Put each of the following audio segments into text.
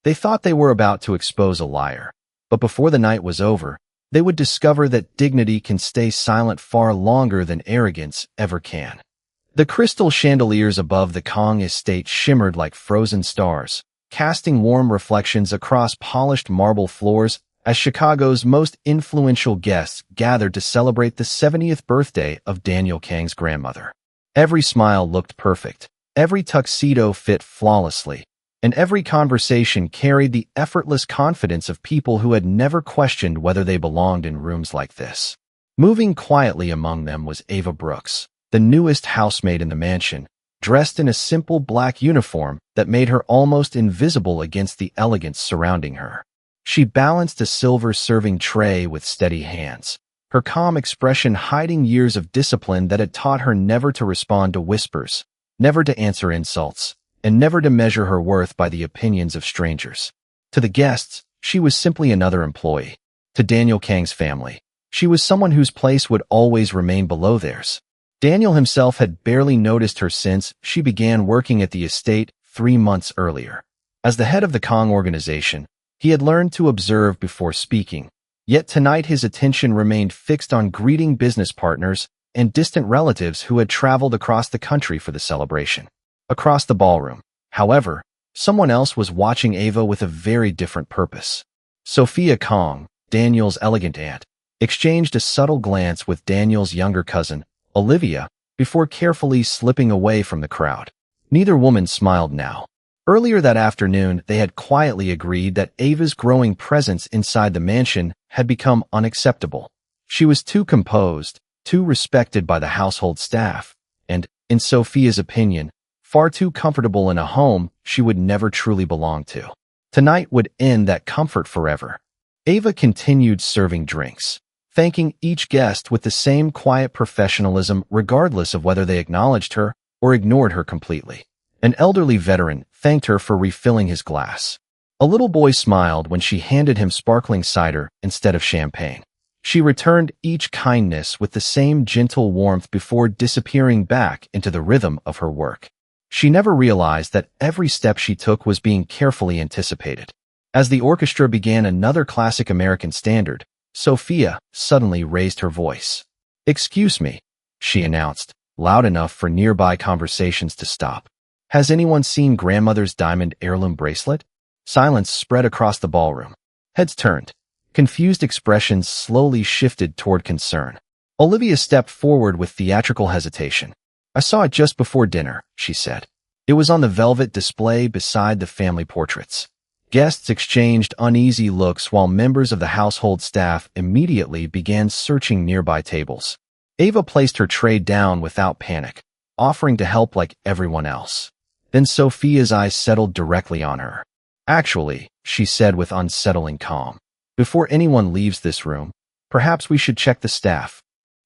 They thought they were about to expose a liar. But before the night was over, they would discover that dignity can stay silent far longer than arrogance ever can. The crystal chandeliers above the Kong estate shimmered like frozen stars, casting warm reflections across polished marble floors as Chicago's most influential guests gathered to celebrate the 70th birthday of Daniel Kang's grandmother. Every smile looked perfect, every tuxedo fit flawlessly, and every conversation carried the effortless confidence of people who had never questioned whether they belonged in rooms like this. Moving quietly among them was Ava Brooks, the newest housemaid in the mansion, dressed in a simple black uniform that made her almost invisible against the elegance surrounding her. She balanced a silver serving tray with steady hands, her calm expression hiding years of discipline that had taught her never to respond to whispers, never to answer insults, and never to measure her worth by the opinions of strangers. To the guests, she was simply another employee. To Daniel Kang's family, she was someone whose place would always remain below theirs. Daniel himself had barely noticed her since she began working at the estate 3 months earlier. As the head of the Kong organization, he had learned to observe before speaking, yet tonight his attention remained fixed on greeting business partners and distant relatives who had traveled across the country for the celebration. Across the ballroom, however, someone else was watching Ava with a very different purpose. Sophia Kong, Daniel's elegant aunt, exchanged a subtle glance with Daniel's younger cousin, Olivia, before carefully slipping away from the crowd. Neither woman smiled now. Earlier that afternoon, they had quietly agreed that Ava's growing presence inside the mansion had become unacceptable. She was too composed, too respected by the household staff, and, in Sophia's opinion, far too comfortable in a home she would never truly belong to. Tonight would end that comfort forever. Ava continued serving drinks, thanking each guest with the same quiet professionalism regardless of whether they acknowledged her or ignored her completely. An elderly veteran thanked her for refilling his glass. A little boy smiled when she handed him sparkling cider instead of champagne. She returned each kindness with the same gentle warmth before disappearing back into the rhythm of her work. She never realized that every step she took was being carefully anticipated. As the orchestra began another classic American standard, Sophia suddenly raised her voice. "Excuse me," she announced, loud enough for nearby conversations to stop. "Has anyone seen grandmother's diamond heirloom bracelet?" Silence spread across the ballroom. Heads turned. Confused expressions slowly shifted toward concern. Olivia stepped forward with theatrical hesitation. "I saw it just before dinner," she said. "It was on the velvet display beside the family portraits." Guests exchanged uneasy looks while members of the household staff immediately began searching nearby tables. Ava placed her tray down without panic, offering to help like everyone else. Then Sophia's eyes settled directly on her. "Actually," she said with unsettling calm, "before anyone leaves this room, perhaps we should check the staff."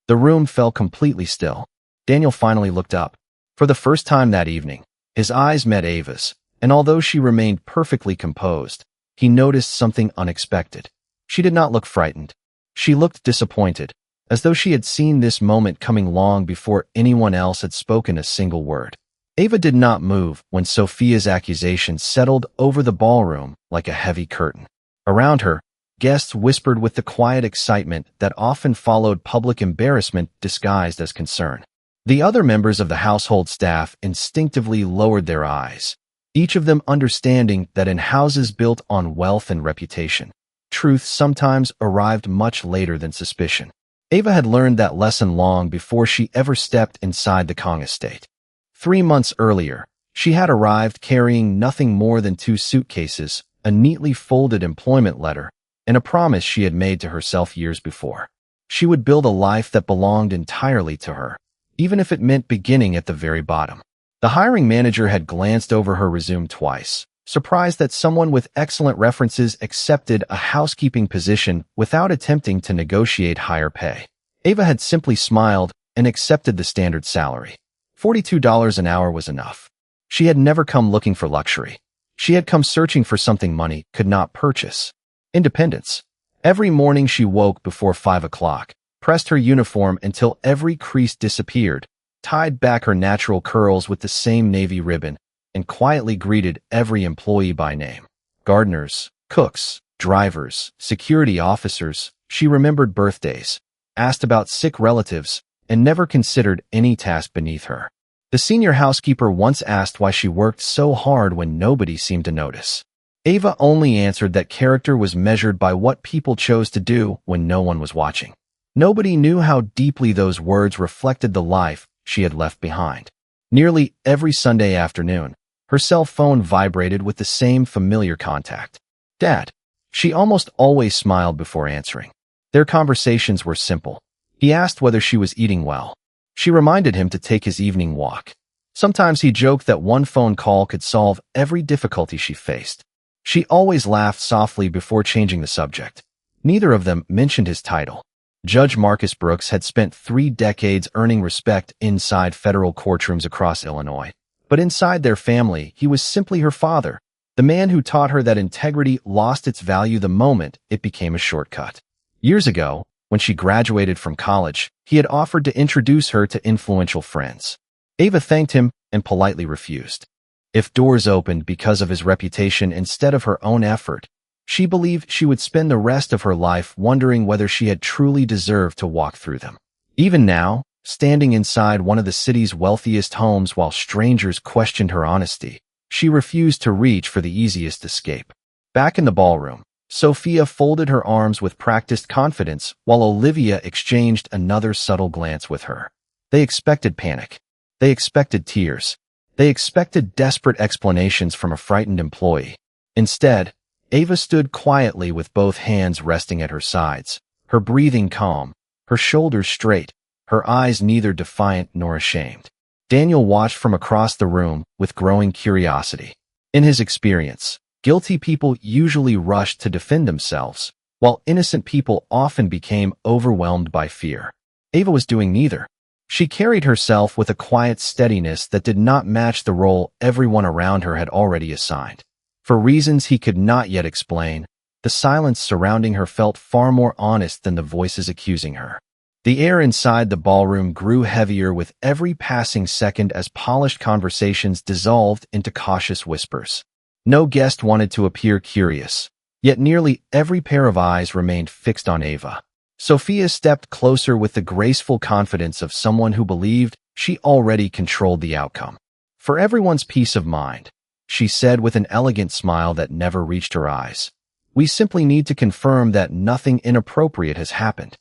The room fell completely still. Daniel finally looked up. For the first time that evening, his eyes met Ava's, and although she remained perfectly composed, he noticed something unexpected. She did not look frightened. She looked disappointed, as though she had seen this moment coming long before anyone else had spoken a single word. Ava did not move when Sophia's accusation settled over the ballroom like a heavy curtain. Around her, guests whispered with the quiet excitement that often followed public embarrassment disguised as concern. The other members of the household staff instinctively lowered their eyes, each of them understanding that in houses built on wealth and reputation, truth sometimes arrived much later than suspicion. Ava had learned that lesson long before she ever stepped inside the Kong estate. 3 months earlier, she had arrived carrying nothing more than 2 suitcases, a neatly folded employment letter, and a promise she had made to herself years before. She would build a life that belonged entirely to her, even if it meant beginning at the very bottom. The hiring manager had glanced over her resume twice, surprised that someone with excellent references accepted a housekeeping position without attempting to negotiate higher pay. Ava had simply smiled and accepted the standard salary. $42 an hour was enough. She had never come looking for luxury. She had come searching for something money could not purchase. Independence. Every morning she woke before 5 o'clock, pressed her uniform until every crease disappeared, tied back her natural curls with the same navy ribbon, and quietly greeted every employee by name. Gardeners, cooks, drivers, security officers. She remembered birthdays, asked about sick relatives, and never considered any task beneath her. The senior housekeeper once asked why she worked so hard when nobody seemed to notice. Ava only answered that character was measured by what people chose to do when no one was watching. Nobody knew how deeply those words reflected the life she had left behind. Nearly every Sunday afternoon, her cell phone vibrated with the same familiar contact. Dad. She almost always smiled before answering. Their conversations were simple. He asked whether she was eating well. She reminded him to take his evening walk. Sometimes he joked that one phone call could solve every difficulty she faced. She always laughed softly before changing the subject. Neither of them mentioned his title. Judge Marcus Brooks had spent 3 decades earning respect inside federal courtrooms across Illinois. But inside their family, he was simply her father, the man who taught her that integrity lost its value the moment it became a shortcut. Years ago, when she graduated from college, he had offered to introduce her to influential friends. Ava thanked him and politely refused. If doors opened because of his reputation instead of her own effort, she believed she would spend the rest of her life wondering whether she had truly deserved to walk through them. Even now, standing inside one of the city's wealthiest homes while strangers questioned her honesty, she refused to reach for the easiest escape. Back in the ballroom, Sophia folded her arms with practiced confidence while Olivia exchanged another subtle glance with her. They expected panic. They expected tears. They expected desperate explanations from a frightened employee. Instead, Ava stood quietly with both hands resting at her sides, her breathing calm, her shoulders straight, her eyes neither defiant nor ashamed. Daniel watched from across the room with growing curiosity. In his experience, guilty people usually rushed to defend themselves, while innocent people often became overwhelmed by fear. Ava was doing neither. She carried herself with a quiet steadiness that did not match the role everyone around her had already assigned. For reasons he could not yet explain, the silence surrounding her felt far more honest than the voices accusing her. The air inside the ballroom grew heavier with every passing second as polished conversations dissolved into cautious whispers. No guest wanted to appear curious, yet nearly every pair of eyes remained fixed on Ava. Sophia stepped closer with the graceful confidence of someone who believed she already controlled the outcome. For everyone's peace of mind, she said with an elegant smile that never reached her eyes, we simply need to confirm that nothing inappropriate has happened.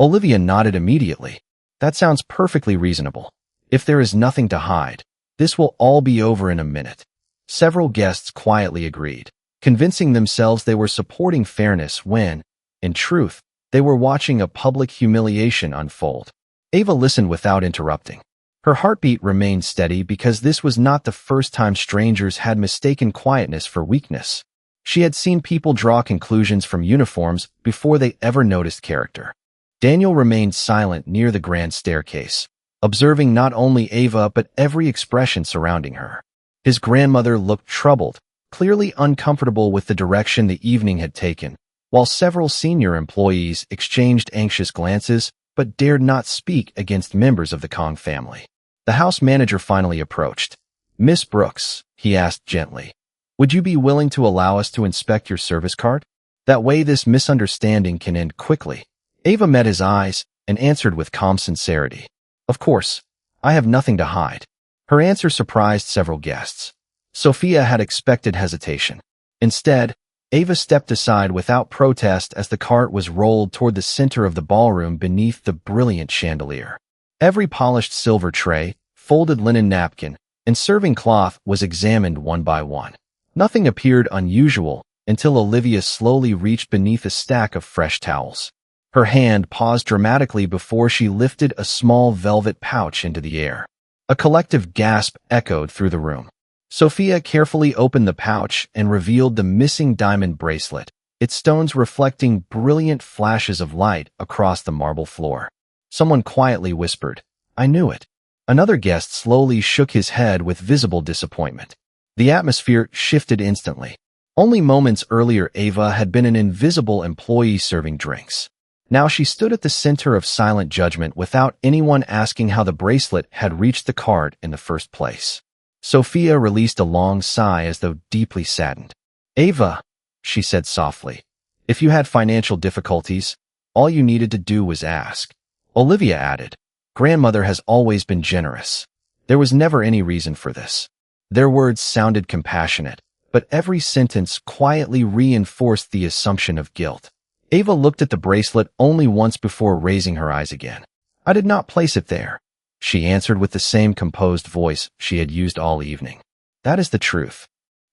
Olivia nodded immediately. That sounds perfectly reasonable. If there is nothing to hide, this will all be over in a minute. Several guests quietly agreed, convincing themselves they were supporting fairness when, in truth, they were watching a public humiliation unfold. Ava listened without interrupting. Her heartbeat remained steady because this was not the first time strangers had mistaken quietness for weakness. She had seen people draw conclusions from uniforms before they ever noticed character. Daniel remained silent near the grand staircase, observing not only Ava but every expression surrounding her. His grandmother looked troubled, clearly uncomfortable with the direction the evening had taken, while several senior employees exchanged anxious glances but dared not speak against members of the Kong family. The house manager finally approached. Miss Brooks, he asked gently, would you be willing to allow us to inspect your service card? That way this misunderstanding can end quickly. Ava met his eyes and answered with calm sincerity. Of course, I have nothing to hide. Her answer surprised several guests. Sophia had expected hesitation. Instead, Ava stepped aside without protest as the cart was rolled toward the center of the ballroom beneath the brilliant chandelier. Every polished silver tray, folded linen napkin, and serving cloth was examined one by one. Nothing appeared unusual until Olivia slowly reached beneath a stack of fresh towels. Her hand paused dramatically before she lifted a small velvet pouch into the air. A collective gasp echoed through the room. Sophia carefully opened the pouch and revealed the missing diamond bracelet, its stones reflecting brilliant flashes of light across the marble floor. Someone quietly whispered, I knew it. Another guest slowly shook his head with visible disappointment. The atmosphere shifted instantly. Only moments earlier Ava had been an invisible employee serving drinks. Now she stood at the center of silent judgment without anyone asking how the bracelet had reached the card in the first place. Sophia released a long sigh as though deeply saddened. Ava, she said softly. If you had financial difficulties, all you needed to do was ask. Olivia added, grandmother has always been generous. There was never any reason for this. Their words sounded compassionate, but every sentence quietly reinforced the assumption of guilt. Ava looked at the bracelet only once before raising her eyes again. I did not place it there, she answered with the same composed voice she had used all evening. That is the truth.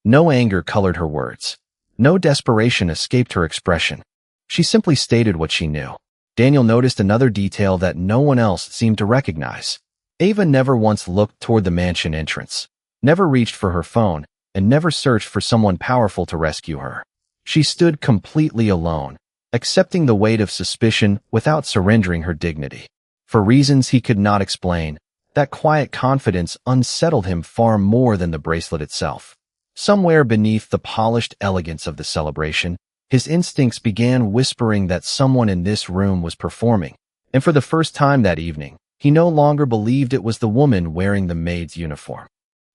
No anger colored her words. No desperation escaped her expression. She simply stated what she knew. Daniel noticed another detail that no one else seemed to recognize. Ava never once looked toward the mansion entrance, never reached for her phone, and never searched for someone powerful to rescue her. She stood completely alone, accepting the weight of suspicion without surrendering her dignity. For reasons he could not explain, that quiet confidence unsettled him far more than the bracelet itself. Somewhere beneath the polished elegance of the celebration, his instincts began whispering that someone in this room was performing, and for the first time that evening, he no longer believed it was the woman wearing the maid's uniform.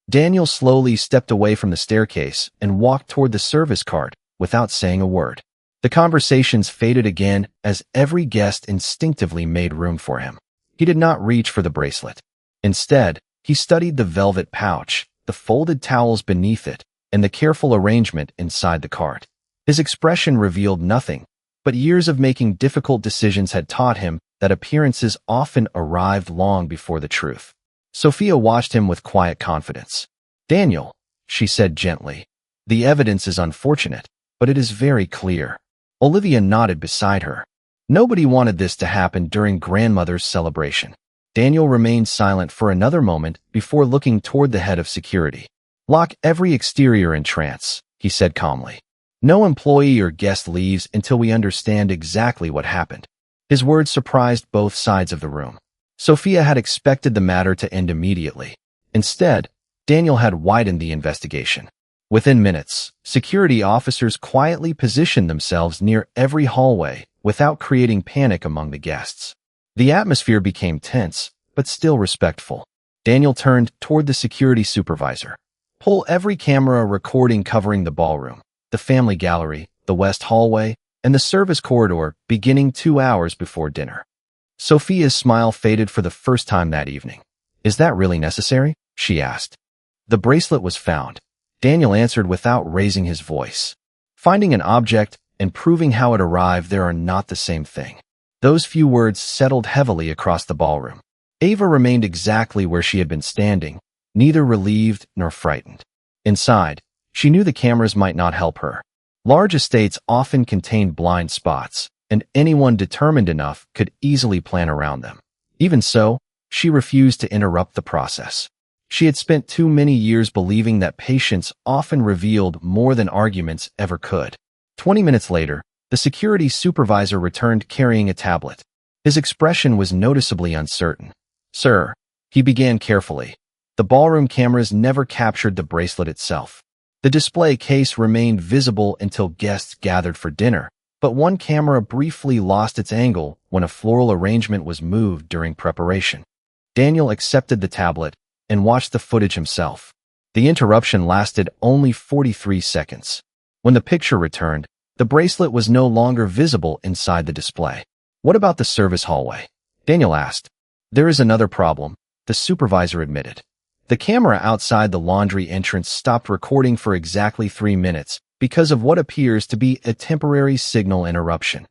Daniel slowly stepped away from the staircase and walked toward the service cart without saying a word. The conversations faded again as every guest instinctively made room for him. He did not reach for the bracelet. Instead, he studied the velvet pouch, the folded towels beneath it, and the careful arrangement inside the cart. His expression revealed nothing, but years of making difficult decisions had taught him that appearances often arrived long before the truth. Sophia watched him with quiet confidence. Daniel, she said gently, the evidence is unfortunate, but it is very clear. Olivia nodded beside her. Nobody wanted this to happen during grandmother's celebration. Daniel remained silent for another moment before looking toward the head of security. Lock every exterior entrance, he said calmly. No employee or guest leaves until we understand exactly what happened. His words surprised both sides of the room. Sophia had expected the matter to end immediately. Instead, Daniel had widened the investigation. Within minutes, security officers quietly positioned themselves near every hallway without creating panic among the guests. The atmosphere became tense, but still respectful. Daniel turned toward the security supervisor. Pull every camera recording covering the ballroom, the family gallery, the west hallway, and the service corridor beginning 2 hours before dinner. Sophia's smile faded for the first time that evening. Is that really necessary? She asked. The bracelet was found. Daniel answered without raising his voice. Finding an object and proving how it arrived there are not the same thing. Those few words settled heavily across the ballroom. Ava remained exactly where she had been standing, neither relieved nor frightened. Inside, she knew the cameras might not help her. Large estates often contain blind spots, and anyone determined enough could easily plan around them. Even so, she refused to interrupt the process. She had spent too many years believing that patience often revealed more than arguments ever could. 20 minutes later, the security supervisor returned carrying a tablet. His expression was noticeably uncertain. Sir, he began carefully. The ballroom cameras never captured the bracelet itself. The display case remained visible until guests gathered for dinner, but one camera briefly lost its angle when a floral arrangement was moved during preparation. Daniel accepted the tablet and watched the footage himself. The interruption lasted only 43 seconds. When the picture returned, the bracelet was no longer visible inside the display. What about the service hallway? Daniel asked. There is another problem, the supervisor admitted. The camera outside the laundry entrance stopped recording for exactly 3 minutes because of what appears to be a temporary signal interruption.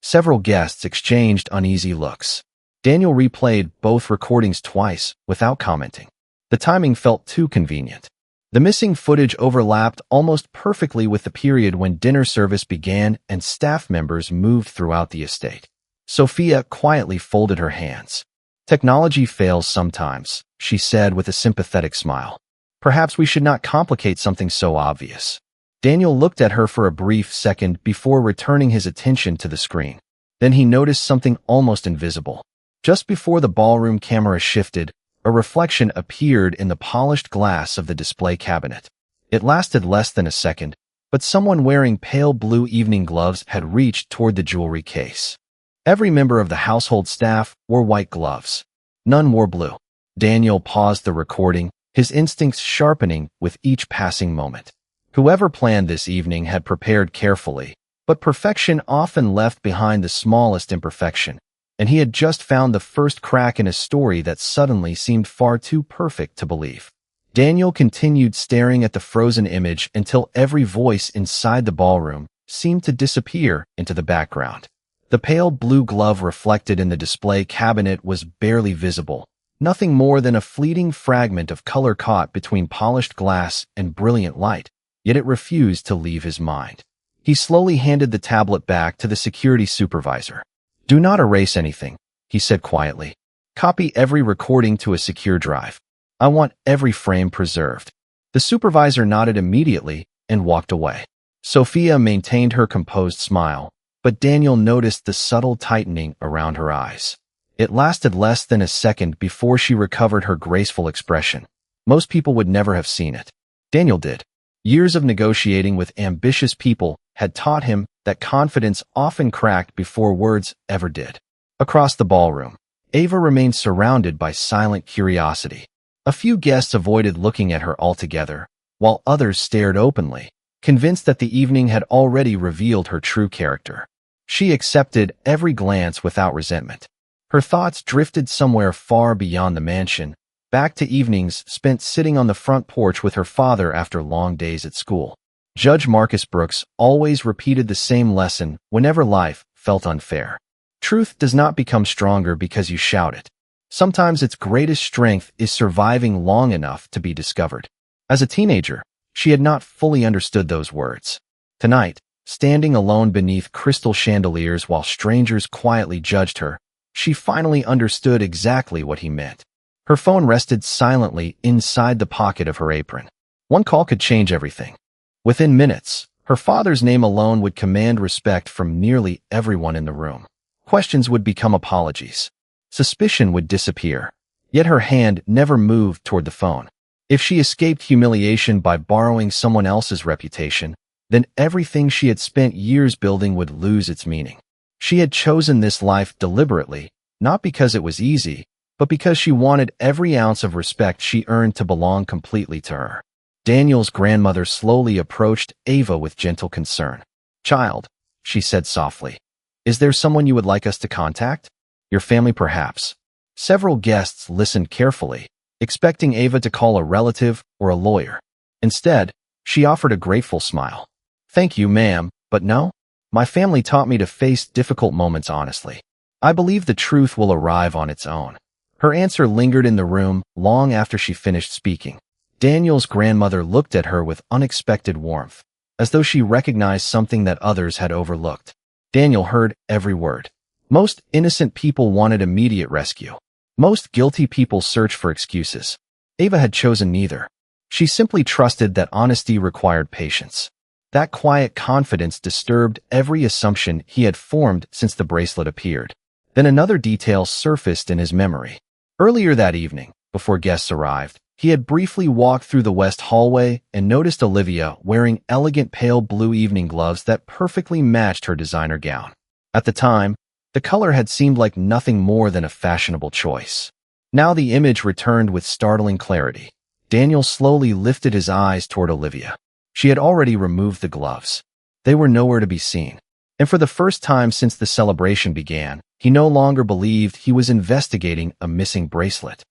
Several guests exchanged uneasy looks. Daniel replayed both recordings twice without commenting. The timing felt too convenient. The missing footage overlapped almost perfectly with the period when dinner service began and staff members moved throughout the estate. Sophia quietly folded her hands. Technology fails sometimes, she said with a sympathetic smile. Perhaps we should not complicate something so obvious. Daniel looked at her for a brief second before returning his attention to the screen. Then he noticed something almost invisible. Just before the ballroom camera shifted, a reflection appeared in the polished glass of the display cabinet. It lasted less than a second, but someone wearing pale blue evening gloves had reached toward the jewelry case. Every member of the household staff wore white gloves. None wore blue. Daniel paused the recording, his instincts sharpening with each passing moment. Whoever planned this evening had prepared carefully, but perfection often left behind the smallest imperfection, and he had just found the first crack in a story that suddenly seemed far too perfect to believe. Daniel continued staring at the frozen image until every voice inside the ballroom seemed to disappear into the background. The pale blue glove reflected in the display cabinet was barely visible, nothing more than a fleeting fragment of color caught between polished glass and brilliant light, yet it refused to leave his mind. He slowly handed the tablet back to the security supervisor. "Do not erase anything," he said quietly. "Copy every recording to a secure drive. I want every frame preserved." The supervisor nodded immediately and walked away. Sophia maintained her composed smile, but Daniel noticed the subtle tightening around her eyes. It lasted less than a second before she recovered her graceful expression. Most people would never have seen it. Daniel did. Years of negotiating with ambitious people had taught him that confidence often cracked before words ever did. Across the ballroom, Ava remained surrounded by silent curiosity. A few guests avoided looking at her altogether, while others stared openly, convinced that the evening had already revealed her true character. She accepted every glance without resentment. Her thoughts drifted somewhere far beyond the mansion, back to evenings spent sitting on the front porch with her father after long days at school. Judge Marcus Brooks always repeated the same lesson whenever life felt unfair. Truth does not become stronger because you shout it. Sometimes its greatest strength is surviving long enough to be discovered. As a teenager, she had not fully understood those words. Tonight, standing alone beneath crystal chandeliers while strangers quietly judged her, she finally understood exactly what he meant. Her phone rested silently inside the pocket of her apron. One call could change everything. Within minutes, her father's name alone would command respect from nearly everyone in the room. Questions would become apologies. Suspicion would disappear. Yet her hand never moved toward the phone. If she escaped humiliation by borrowing someone else's reputation, then everything she had spent years building would lose its meaning. She had chosen this life deliberately, not because it was easy, but because she wanted every ounce of respect she earned to belong completely to her. Daniel's grandmother slowly approached Ava with gentle concern. "Child," she said softly, "is there someone you would like us to contact? Your family, perhaps?" Several guests listened carefully, expecting Ava to call a relative or a lawyer. Instead, she offered a grateful smile. "Thank you, ma'am, but no. My family taught me to face difficult moments honestly. I believe the truth will arrive on its own." Her answer lingered in the room long after she finished speaking. Daniel's grandmother looked at her with unexpected warmth, as though she recognized something that others had overlooked. Daniel heard every word. Most innocent people wanted immediate rescue. Most guilty people searched for excuses. Ava had chosen neither. She simply trusted that honesty required patience. That quiet confidence disturbed every assumption he had formed since the bracelet appeared. Then another detail surfaced in his memory. Earlier that evening, before guests arrived, he had briefly walked through the west hallway and noticed Olivia wearing elegant pale blue evening gloves that perfectly matched her designer gown. At the time, the color had seemed like nothing more than a fashionable choice. Now the image returned with startling clarity. Daniel slowly lifted his eyes toward Olivia. She had already removed the gloves. They were nowhere to be seen. And for the first time since the celebration began, he no longer believed he was investigating a missing bracelet.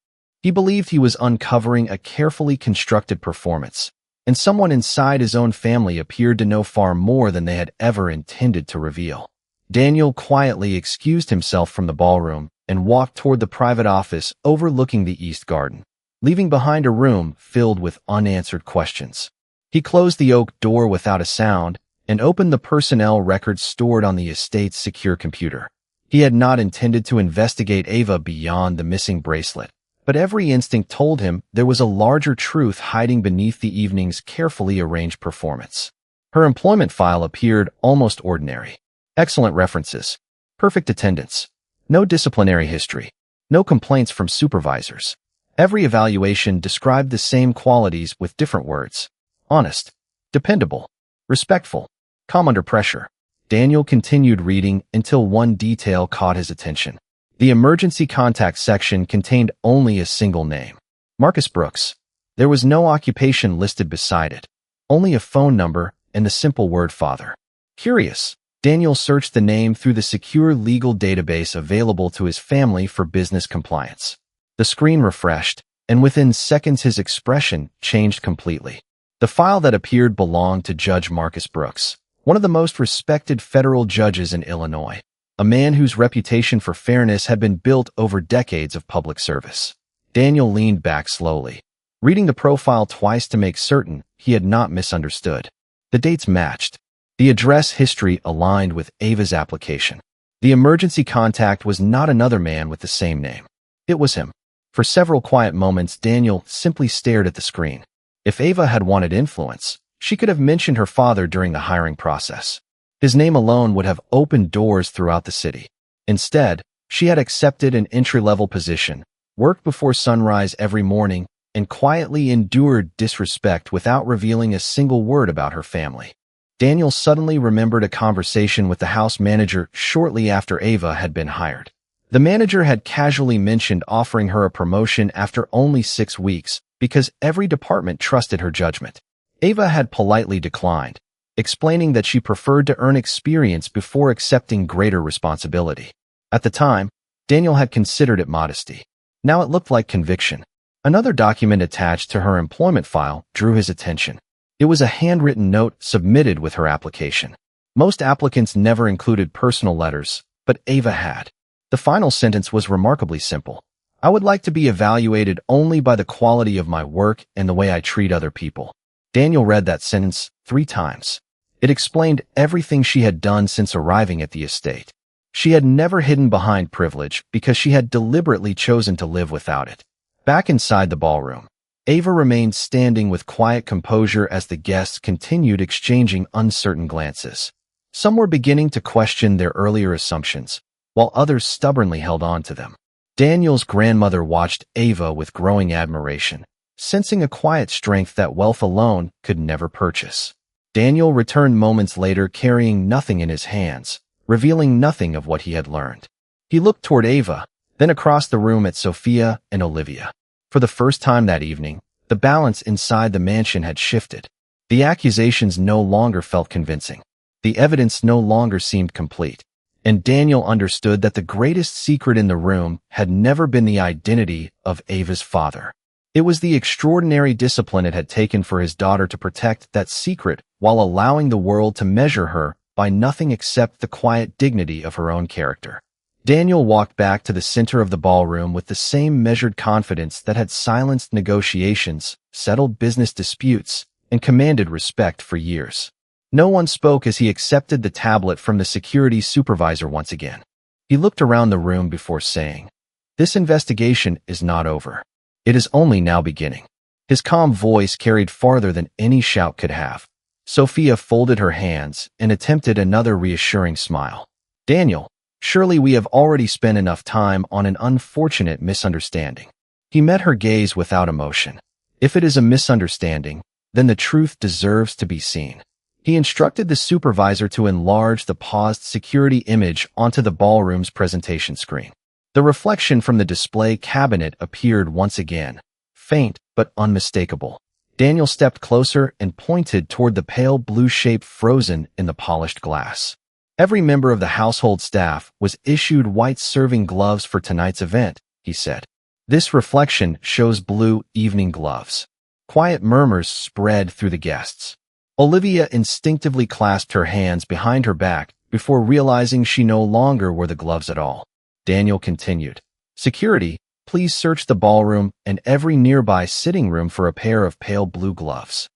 He believed he was uncovering a carefully constructed performance, and someone inside his own family appeared to know far more than they had ever intended to reveal. Daniel quietly excused himself from the ballroom and walked toward the private office overlooking the East Garden, leaving behind a room filled with unanswered questions. He closed the oak door without a sound and opened the personnel records stored on the estate's secure computer. He had not intended to investigate Ava beyond the missing bracelet, but every instinct told him there was a larger truth hiding beneath the evening's carefully arranged performance. Her employment file appeared almost ordinary. Excellent references, perfect attendance, no disciplinary history, no complaints from supervisors. Every evaluation described the same qualities with different words: honest, dependable, respectful, calm under pressure. Daniel continued reading until one detail caught his attention. The emergency contact section contained only a single name: Marcus Brooks. There was no occupation listed beside it. only a phone number and the simple word father. Curious, Daniel searched the name through the secure legal database available to his family for business compliance. The screen refreshed, and within seconds his expression changed completely. The file that appeared belonged to Judge Marcus Brooks, one of the most respected federal judges in Illinois, a man whose reputation for fairness had been built over decades of public service. Daniel leaned back slowly, reading the profile twice to make certain he had not misunderstood. The dates matched. The address history aligned with Ava's application. The emergency contact was not another man with the same name. It was him. For several quiet moments, Daniel simply stared at the screen. If Ava had wanted influence, she could have mentioned her father during the hiring process. His name alone would have opened doors throughout the city. Instead, she had accepted an entry-level position, worked before sunrise every morning, and quietly endured disrespect without revealing a single word about her family. Daniel suddenly remembered a conversation with the house manager shortly after Ava had been hired. The manager had casually mentioned offering her a promotion after only 6 weeks because every department trusted her judgment. Ava had politely declined, explaining that she preferred to earn experience before accepting greater responsibility. At the time, Daniel had considered it modesty. Now it looked like conviction. Another document attached to her employment file drew his attention. It was a handwritten note submitted with her application. Most applicants never included personal letters, but Ava had. The final sentence was remarkably simple. I would like to be evaluated only by the quality of my work and the way I treat other people. Daniel read that sentence 3 times. It explained everything she had done since arriving at the estate. She had never hidden behind privilege because she had deliberately chosen to live without it. Back inside the ballroom, Ava remained standing with quiet composure as the guests continued exchanging uncertain glances. Some were beginning to question their earlier assumptions, while others stubbornly held on to them. Daniel's grandmother watched Ava with growing admiration, sensing a quiet strength that wealth alone could never purchase. Daniel returned moments later carrying nothing in his hands, revealing nothing of what he had learned. He looked toward Ava, then across the room at Sophia and Olivia. For the first time that evening, the balance inside the mansion had shifted. The accusations no longer felt convincing. The evidence no longer seemed complete. And Daniel understood that the greatest secret in the room had never been the identity of Ava's father. It was the extraordinary discipline it had taken for his daughter to protect that secret while allowing the world to measure her by nothing except the quiet dignity of her own character. Daniel walked back to the center of the ballroom with the same measured confidence that had silenced negotiations, settled business disputes, and commanded respect for years. No one spoke as he accepted the tablet from the security supervisor once again. He looked around the room before saying, "This investigation is not over. It is only now beginning." His calm voice carried farther than any shout could have. Sophia folded her hands and attempted another reassuring smile. "Daniel, surely we have already spent enough time on an unfortunate misunderstanding." He met her gaze without emotion. If it is a misunderstanding, then the truth deserves to be seen. He instructed the supervisor to enlarge the paused security image onto the ballroom's presentation screen. The reflection from the display cabinet appeared once again, faint but unmistakable. Daniel stepped closer and pointed toward the pale blue shape frozen in the polished glass. Every member of the household staff was issued white serving gloves for tonight's event, he said. This reflection shows blue evening gloves. Quiet murmurs spread through the guests. Olivia instinctively clasped her hands behind her back before realizing she no longer wore the gloves at all. Daniel continued, "Security, please search the ballroom and every nearby sitting room for a pair of pale blue gloves."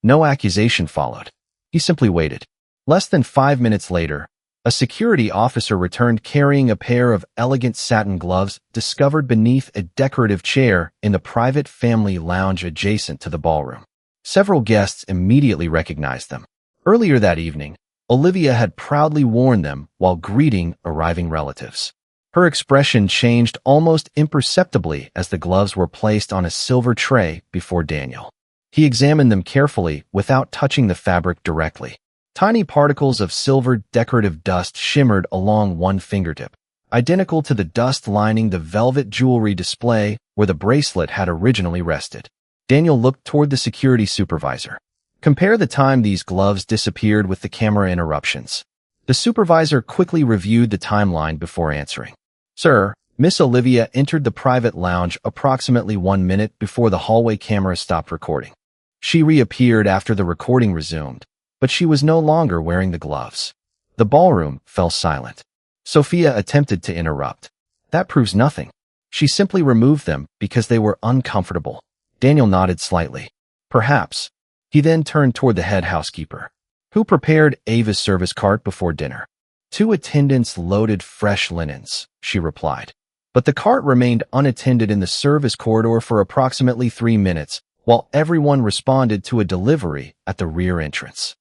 No accusation followed. He simply waited. Less than 5 minutes later, a security officer returned carrying a pair of elegant satin gloves discovered beneath a decorative chair in the private family lounge adjacent to the ballroom. Several guests immediately recognized them. Earlier that evening, Olivia had proudly worn them while greeting arriving relatives. Her expression changed almost imperceptibly as the gloves were placed on a silver tray before Daniel. He examined them carefully without touching the fabric directly. Tiny particles of silver decorative dust shimmered along one fingertip, identical to the dust lining the velvet jewelry display where the bracelet had originally rested. Daniel looked toward the security supervisor. Compare the time these gloves disappeared with the camera interruptions. The supervisor quickly reviewed the timeline before answering. Sir, Miss Olivia entered the private lounge approximately 1 minute before the hallway camera stopped recording. She reappeared after the recording resumed, but she was no longer wearing the gloves. The ballroom fell silent. Sophia attempted to interrupt. That proves nothing. She simply removed them because they were uncomfortable. Daniel nodded slightly. Perhaps. He then turned toward the head housekeeper. Who prepared Ava's service cart before dinner? 2 attendants loaded fresh linens, she replied. But the cart remained unattended in the service corridor for approximately 3 minutes, while everyone responded to a delivery at the rear entrance.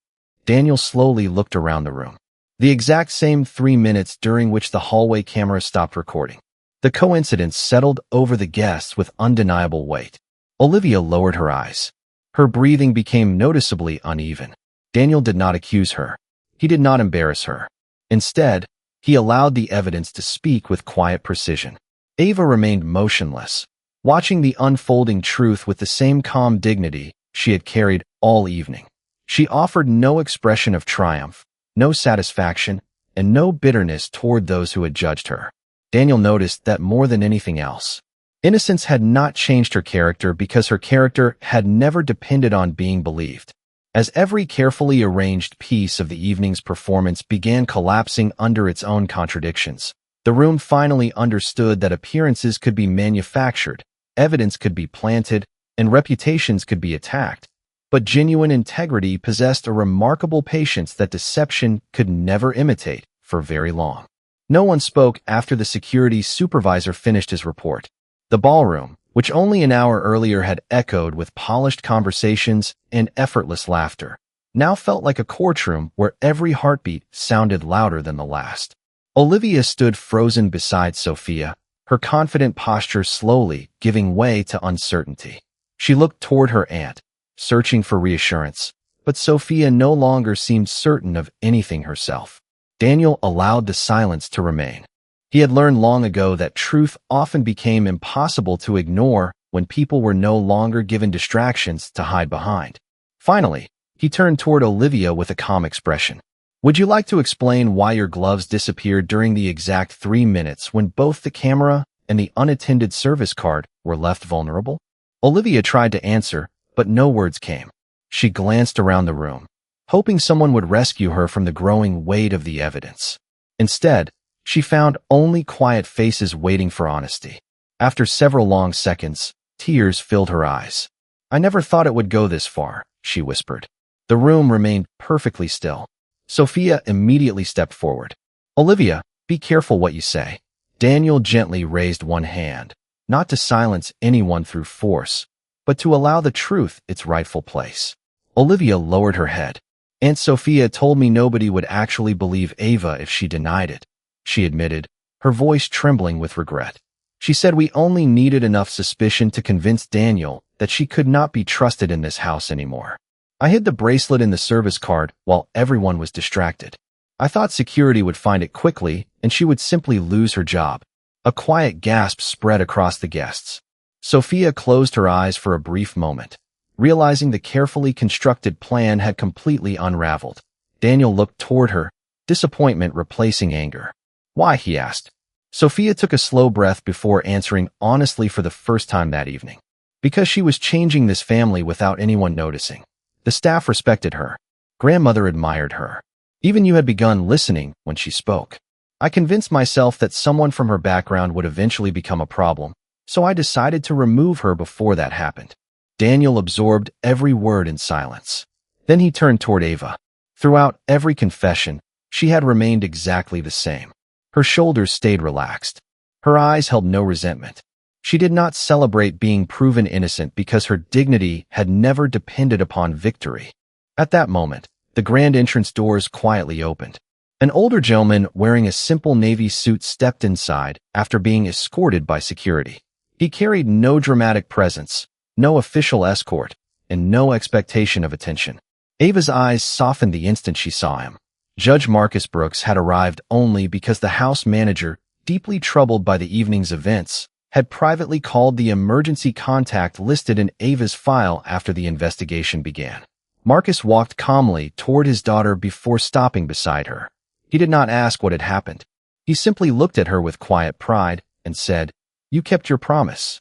Daniel slowly looked around the room. The exact same 3 minutes during which the hallway camera stopped recording. The coincidence settled over the guests with undeniable weight. Olivia lowered her eyes. Her breathing became noticeably uneven. Daniel did not accuse her. He did not embarrass her. Instead, he allowed the evidence to speak with quiet precision. Ava remained motionless, watching the unfolding truth with the same calm dignity she had carried all evening. She offered no expression of triumph, no satisfaction, and no bitterness toward those who had judged her. Daniel noticed that more than anything else, innocence had not changed her character because her character had never depended on being believed. As every carefully arranged piece of the evening's performance began collapsing under its own contradictions, the room finally understood that appearances could be manufactured, evidence could be planted, and reputations could be attacked. But genuine integrity possessed a remarkable patience that deception could never imitate for very long. No one spoke after the security supervisor finished his report. The ballroom, which only an hour earlier had echoed with polished conversations and effortless laughter, now felt like a courtroom where every heartbeat sounded louder than the last. Olivia stood frozen beside Sophia, her confident posture slowly giving way to uncertainty. She looked toward her aunt, searching for reassurance, but Sophia no longer seemed certain of anything herself. Daniel allowed the silence to remain. He had learned long ago that truth often became impossible to ignore when people were no longer given distractions to hide behind. Finally, he turned toward Olivia with a calm expression. Would you like to explain why your gloves disappeared during the exact 3 minutes when both the camera and the unattended service card were left vulnerable? Olivia tried to answer, but no words came. She glanced around the room, hoping someone would rescue her from the growing weight of the evidence. Instead, she found only quiet faces waiting for honesty. After several long seconds, tears filled her eyes. I never thought it would go this far, she whispered. The room remained perfectly still. Sophia immediately stepped forward. Olivia, be careful what you say. Daniel gently raised one hand, not to silence anyone through force, but to allow the truth its rightful place. Olivia lowered her head. Aunt Sophia told me nobody would actually believe Ava if she denied it, she admitted, her voice trembling with regret. She said we only needed enough suspicion to convince Daniel that she could not be trusted in this house anymore. I hid the bracelet in the service card while everyone was distracted. I thought security would find it quickly and she would simply lose her job. A quiet gasp spread across the guests. Sophia closed her eyes for a brief moment, realizing the carefully constructed plan had completely unraveled. Daniel looked toward her, disappointment replacing anger. Why? He asked. Sophia took a slow breath before answering honestly for the first time that evening. Because she was changing this family without anyone noticing. The staff respected her. Grandmother admired her. Even you had begun listening when she spoke. I convinced myself that someone from her background would eventually become a problem, so I decided to remove her before that happened. Daniel absorbed every word in silence. Then he turned toward Ava. Throughout every confession, she had remained exactly the same. Her shoulders stayed relaxed. Her eyes held no resentment. She did not celebrate being proven innocent because her dignity had never depended upon victory. At that moment, the grand entrance doors quietly opened. An older gentleman wearing a simple navy suit stepped inside after being escorted by security. He carried no dramatic presence, no official escort, and no expectation of attention. Ava's eyes softened the instant she saw him. Judge Marcus Brooks had arrived only because the house manager, deeply troubled by the evening's events, had privately called the emergency contact listed in Ava's file after the investigation began. Marcus walked calmly toward his daughter before stopping beside her. He did not ask what had happened. He simply looked at her with quiet pride and said, "You kept your promise."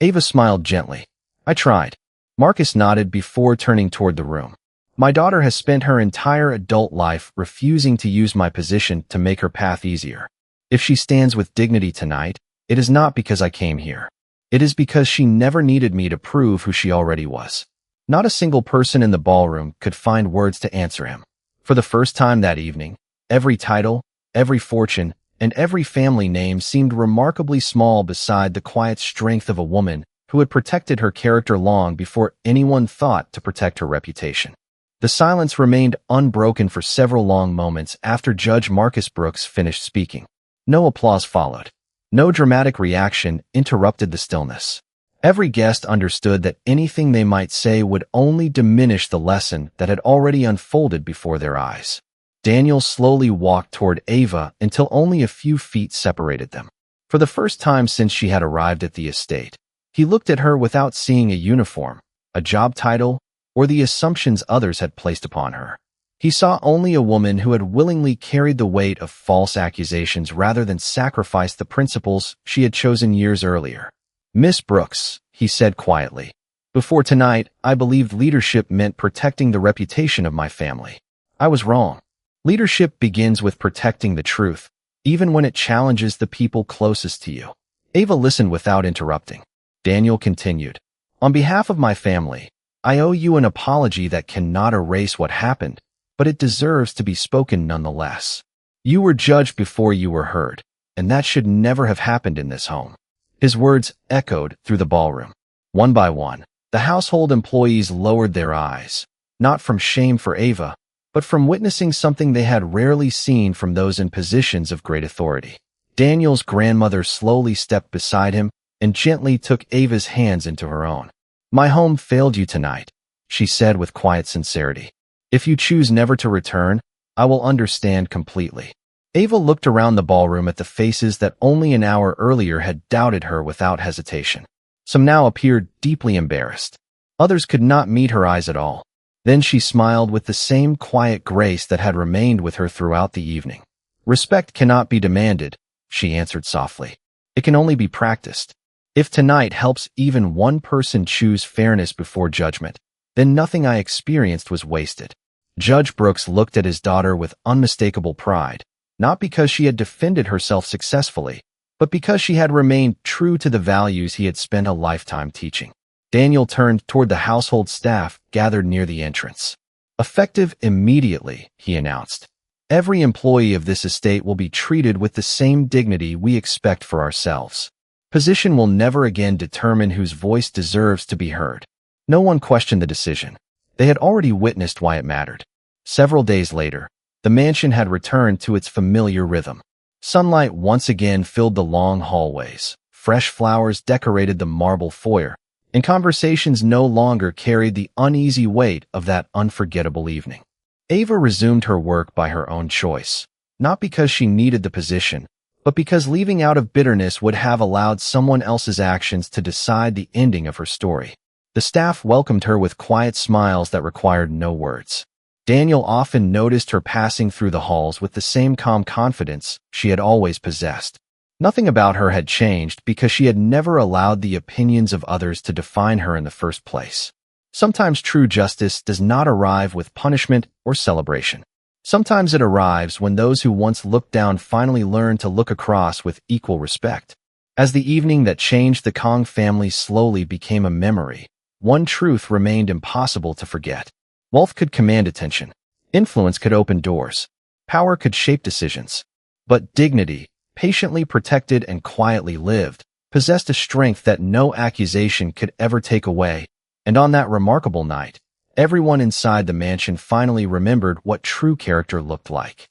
Ava smiled gently. "I tried." Marcus nodded before turning toward the room. "My daughter has spent her entire adult life refusing to use my position to make her path easier. If she stands with dignity tonight, it is not because I came here. It is because she never needed me to prove who she already was." Not a single person in the ballroom could find words to answer him. For the first time that evening, every title, every fortune, and every family name seemed remarkably small beside the quiet strength of a woman who had protected her character long before anyone thought to protect her reputation. The silence remained unbroken for several long moments after Judge Marcus Brooks finished speaking. No applause followed. No dramatic reaction interrupted the stillness. Every guest understood that anything they might say would only diminish the lesson that had already unfolded before their eyes. Daniel slowly walked toward Ava until only a few feet separated them. For the first time since she had arrived at the estate, he looked at her without seeing a uniform, a job title, or the assumptions others had placed upon her. He saw only a woman who had willingly carried the weight of false accusations rather than sacrificed the principles she had chosen years earlier. "Miss Brooks," he said quietly, "before tonight, I believed leadership meant protecting the reputation of my family. I was wrong. Leadership begins with protecting the truth, even when it challenges the people closest to you." Ava listened without interrupting. Daniel continued, "On behalf of my family, I owe you an apology that cannot erase what happened, but it deserves to be spoken nonetheless. You were judged before you were heard, and that should never have happened in this home." His words echoed through the ballroom. One by one, the household employees lowered their eyes, not from shame for Ava, but from witnessing something they had rarely seen from those in positions of great authority. Daniel's grandmother slowly stepped beside him and gently took Ava's hands into her own. "My home failed you tonight," she said with quiet sincerity. "If you choose never to return, I will understand completely." Ava looked around the ballroom at the faces that only an hour earlier had doubted her without hesitation. Some now appeared deeply embarrassed. Others could not meet her eyes at all. Then she smiled with the same quiet grace that had remained with her throughout the evening. "Respect cannot be demanded," she answered softly. "It can only be practiced. If tonight helps even one person choose fairness before judgment, then nothing I experienced was wasted." Judge Brooks looked at his daughter with unmistakable pride, not because she had defended herself successfully, but because she had remained true to the values he had spent a lifetime teaching. Daniel turned toward the household staff gathered near the entrance. "Effective immediately," he announced. "Every employee of this estate will be treated with the same dignity we expect for ourselves. Position will never again determine whose voice deserves to be heard." No one questioned the decision. They had already witnessed why it mattered. Several days later, the mansion had returned to its familiar rhythm. Sunlight once again filled the long hallways. Fresh flowers decorated the marble foyer, and conversations no longer carried the uneasy weight of that unforgettable evening. Ava resumed her work by her own choice, not because she needed the position, but because leaving out of bitterness would have allowed someone else's actions to decide the ending of her story. The staff welcomed her with quiet smiles that required no words. Daniel often noticed her passing through the halls with the same calm confidence she had always possessed. Nothing about her had changed because she had never allowed the opinions of others to define her in the first place. Sometimes true justice does not arrive with punishment or celebration. Sometimes it arrives when those who once looked down finally learn to look across with equal respect. As the evening that changed the Kong family slowly became a memory, one truth remained impossible to forget. Wealth could command attention. Influence could open doors. Power could shape decisions. But dignity, patiently protected and quietly lived, possessed a strength that no accusation could ever take away. And on that remarkable night, everyone inside the mansion finally remembered what true character looked like.